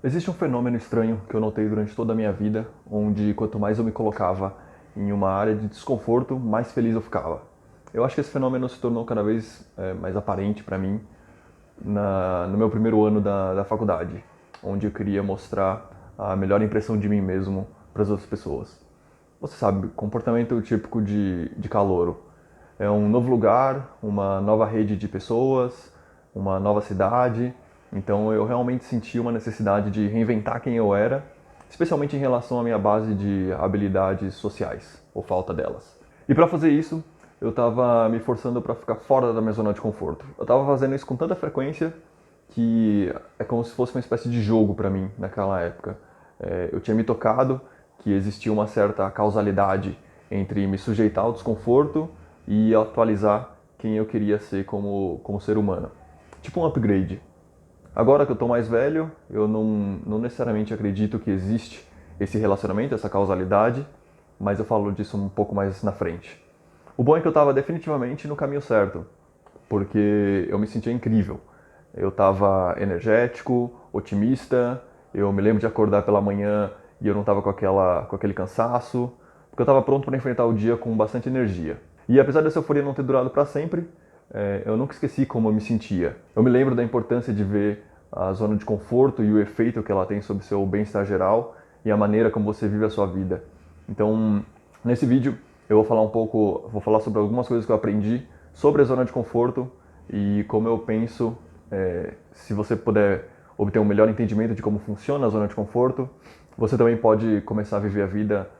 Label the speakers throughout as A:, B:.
A: Existe um fenômeno estranho que eu notei durante toda a minha vida, onde quanto mais eu me colocava em uma área de desconforto, mais feliz eu ficava. Eu acho que esse fenômeno se tornou cada vez mais aparente para mim no meu primeiro ano da faculdade, onde eu queria mostrar a melhor impressão de mim mesmo para as outras pessoas. Você sabe, comportamento típico de calouro. É um novo lugar, uma nova rede de pessoas, uma nova cidade. Então eu realmente senti uma necessidade de reinventar quem eu era, especialmente em relação à minha base de habilidades sociais, ou falta delas. E para fazer isso, eu estava me forçando para ficar fora da minha zona de conforto. Eu estava fazendo isso com tanta frequência que é como se fosse uma espécie de jogo para mim naquela época. Eu tinha me tocado que existia uma certa causalidade entre me sujeitar ao desconforto e atualizar quem eu queria ser como ser humano. Tipo um upgrade. Agora que eu estou mais velho, eu não necessariamente acredito que existe esse relacionamento, essa causalidade, mas eu falo disso um pouco mais na frente. O bom é que eu estava definitivamente no caminho certo, porque eu me sentia incrível. Eu estava energético, otimista, eu me lembro de acordar pela manhã e eu não estava com aquele cansaço, porque eu estava pronto para enfrentar o dia com bastante energia. E apesar dessa euforia não ter durado para sempre, eu nunca esqueci como eu me sentia. Eu me lembro da importância de ver a zona de conforto e o efeito que ela tem sobre o seu bem-estar geral e a maneira como você vive a sua vida. Então, nesse vídeo eu vou falar sobre algumas coisas que eu aprendi sobre a zona de conforto e como eu penso, se você puder obter um melhor entendimento de como funciona a zona de conforto, você também pode começar a viver a vida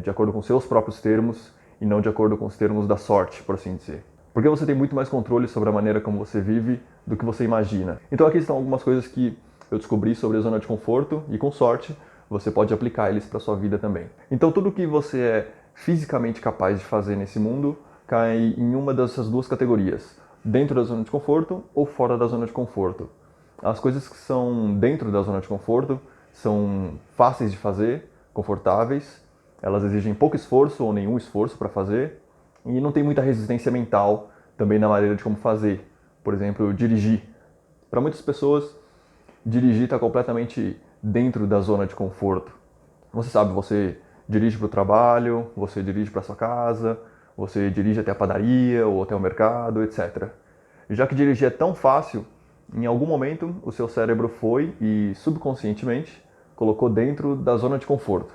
A: de acordo com seus próprios termos e não de acordo com os termos da sorte, por assim dizer. Porque você tem muito mais controle sobre a maneira como você vive do que você imagina. Então aqui estão algumas coisas que eu descobri sobre a zona de conforto e com sorte você pode aplicar eles para sua vida também. Então tudo que você é fisicamente capaz de fazer nesse mundo cai em uma dessas duas categorias: dentro da zona de conforto ou fora da zona de conforto. As coisas que são dentro da zona de conforto são fáceis de fazer, confortáveis, elas exigem pouco esforço ou nenhum esforço para fazer e não tem muita resistência mental também na maneira de como fazer. Por exemplo, dirigir. Para muitas pessoas, dirigir está completamente dentro da zona de conforto. Você sabe, você dirige para o trabalho, você dirige para sua casa, você dirige até a padaria ou até o mercado, etc. Já que dirigir é tão fácil, em algum momento o seu cérebro foi e subconscientemente colocou dentro da zona de conforto.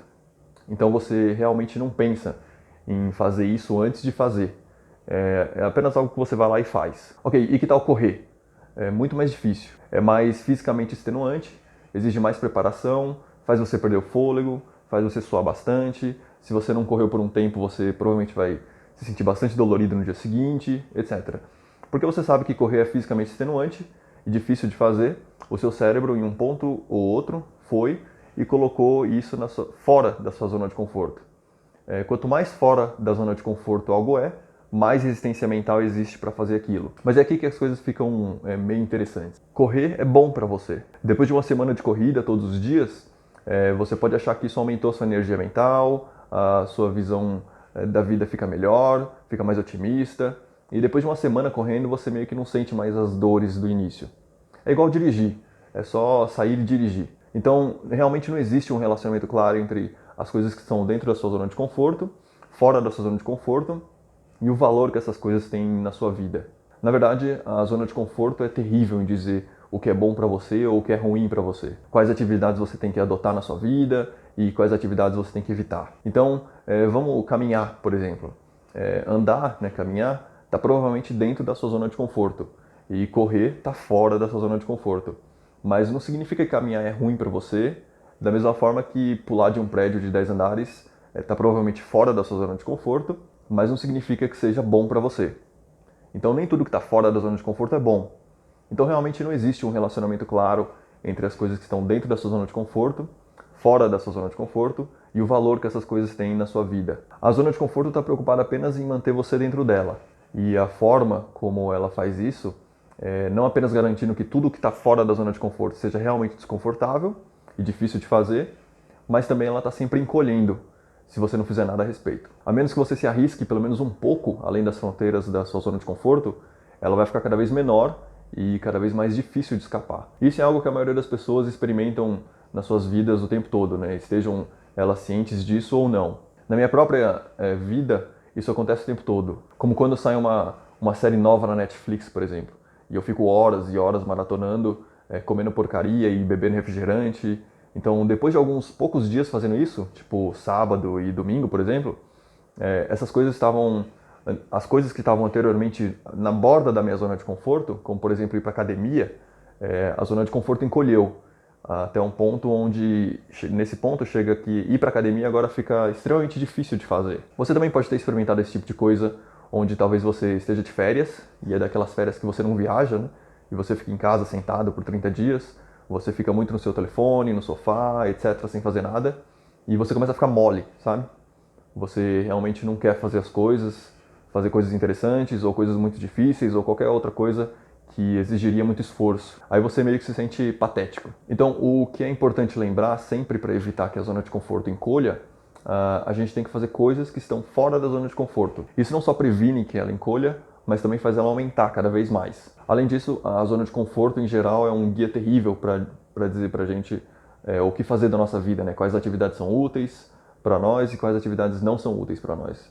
A: Então você realmente não pensa em fazer isso antes de fazer. É apenas algo que você vai lá e faz. Ok, e que tal correr? É muito mais difícil. É mais fisicamente extenuante, exige mais preparação, faz você perder o fôlego, faz você suar bastante. Se você não correu por um tempo, você provavelmente vai se sentir bastante dolorido no dia seguinte, etc. Porque você sabe que correr é fisicamente extenuante e difícil de fazer, o seu cérebro, em um ponto ou outro, foi e colocou isso fora da sua zona de conforto. Quanto mais fora da zona de conforto algo mais resistência mental existe para fazer aquilo. Mas é aqui que as coisas ficam meio interessantes. Correr é bom para você. Depois de uma semana de corrida todos os dias, você pode achar que isso aumentou a sua energia mental, a sua visão da vida fica melhor, fica mais otimista. E depois de uma semana correndo, você meio que não sente mais as dores do início. É igual dirigir, é só sair e dirigir. Então, realmente não existe um relacionamento claro entre as coisas que estão dentro da sua zona de conforto, fora da sua zona de conforto e o valor que essas coisas têm na sua vida. Na verdade, a zona de conforto é terrível em dizer o que é bom para você ou o que é ruim para você. Quais atividades você tem que adotar na sua vida e quais atividades você tem que evitar. Então, vamos caminhar, por exemplo. Andar, né, caminhar, está provavelmente dentro da sua zona de conforto. E correr está fora da sua zona de conforto. Mas não significa que caminhar é ruim para você, da mesma forma que pular de um prédio de 10 andares está provavelmente fora da sua zona de conforto, mas não significa que seja bom para você. Então nem tudo que está fora da zona de conforto é bom. Então realmente não existe um relacionamento claro entre as coisas que estão dentro da sua zona de conforto, fora da sua zona de conforto e o valor que essas coisas têm na sua vida. A zona de conforto está preocupada apenas em manter você dentro dela. E a forma como ela faz isso não apenas garantindo que tudo que está fora da zona de conforto seja realmente desconfortável e difícil de fazer, mas também ela está sempre encolhendo se você não fizer nada a respeito. A menos que você se arrisque pelo menos um pouco além das fronteiras da sua zona de conforto, ela vai ficar cada vez menor e cada vez mais difícil de escapar. Isso é algo que a maioria das pessoas experimentam nas suas vidas o tempo todo, né? Estejam elas cientes disso ou não. Na minha própria vida, isso acontece o tempo todo. Como quando sai uma série nova na Netflix, por exemplo, e eu fico horas e horas maratonando, comendo porcaria e bebendo refrigerante. Então, depois de alguns poucos dias fazendo isso, tipo sábado e domingo, por exemplo, essas coisas estavam, as coisas que estavam anteriormente na borda da minha zona de conforto, como por exemplo ir para academia, a zona de conforto encolheu até um ponto onde, nesse ponto, chega que ir para academia agora fica extremamente difícil de fazer. Você também pode ter experimentado esse tipo de coisa, onde talvez você esteja de férias, e é daquelas férias que você não viaja, né? E você fica em casa sentado por 30 dias, você fica muito no seu telefone, no sofá, etc., sem fazer nada, e você começa a ficar mole, sabe? Você realmente não quer fazer coisas interessantes, ou coisas muito difíceis, ou qualquer outra coisa que exigiria muito esforço. Aí você meio que se sente patético. Então, o que é importante lembrar, sempre para evitar que a zona de conforto encolha, a gente tem que fazer coisas que estão fora da zona de conforto. Isso não só previne que ela encolha, mas também faz ela aumentar cada vez mais. Além disso, a zona de conforto, em geral, é um guia terrível para dizer para a gente o que fazer da nossa vida, né? Quais atividades são úteis para nós e quais atividades não são úteis para nós.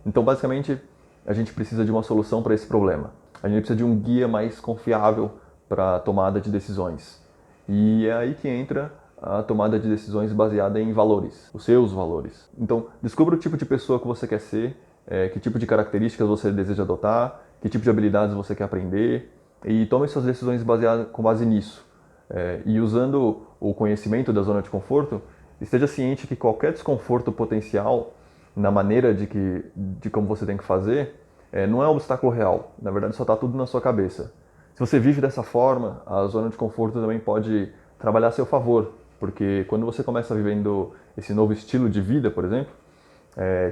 A: Então, basicamente, a gente precisa de uma solução para esse problema. A gente precisa de um guia mais confiável para a tomada de decisões. E é aí que entra a tomada de decisões baseada em valores, os seus valores. Então, descubra o tipo de pessoa que você quer ser, que tipo de características você deseja adotar, que tipo de habilidades você quer aprender, e tome suas decisões com base nisso. E usando o conhecimento da zona de conforto, esteja ciente que qualquer desconforto potencial na maneira de como você tem que fazer não é um obstáculo real. Na verdade, só está tudo na sua cabeça. Se você vive dessa forma, a zona de conforto também pode trabalhar a seu favor, porque quando você começa vivendo esse novo estilo de vida, por exemplo,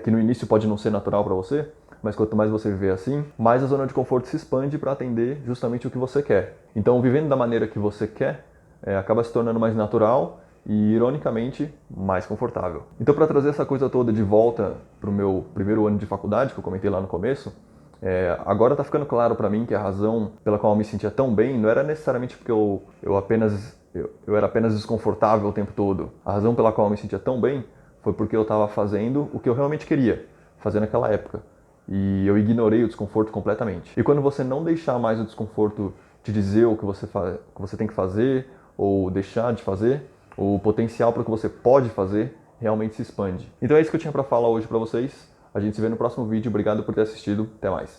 A: que no início pode não ser natural para você, mas quanto mais você viver assim, mais a zona de conforto se expande para atender justamente o que você quer. Então, vivendo da maneira que você quer, acaba se tornando mais natural e, ironicamente, mais confortável. Então, para trazer essa coisa toda de volta para o meu primeiro ano de faculdade, que eu comentei lá no começo, agora está ficando claro para mim que a razão pela qual eu me sentia tão bem não era necessariamente porque eu era apenas desconfortável o tempo todo. A razão pela qual eu me sentia tão bem foi porque eu estava fazendo o que eu realmente queria fazer naquela época. E eu ignorei o desconforto completamente. E quando você não deixar mais o desconforto te dizer o que você tem que fazer ou deixar de fazer, o potencial para o que você pode fazer realmente se expande. Então é isso que eu tinha para falar hoje para vocês. A gente se vê no próximo vídeo. Obrigado por ter assistido. Até mais.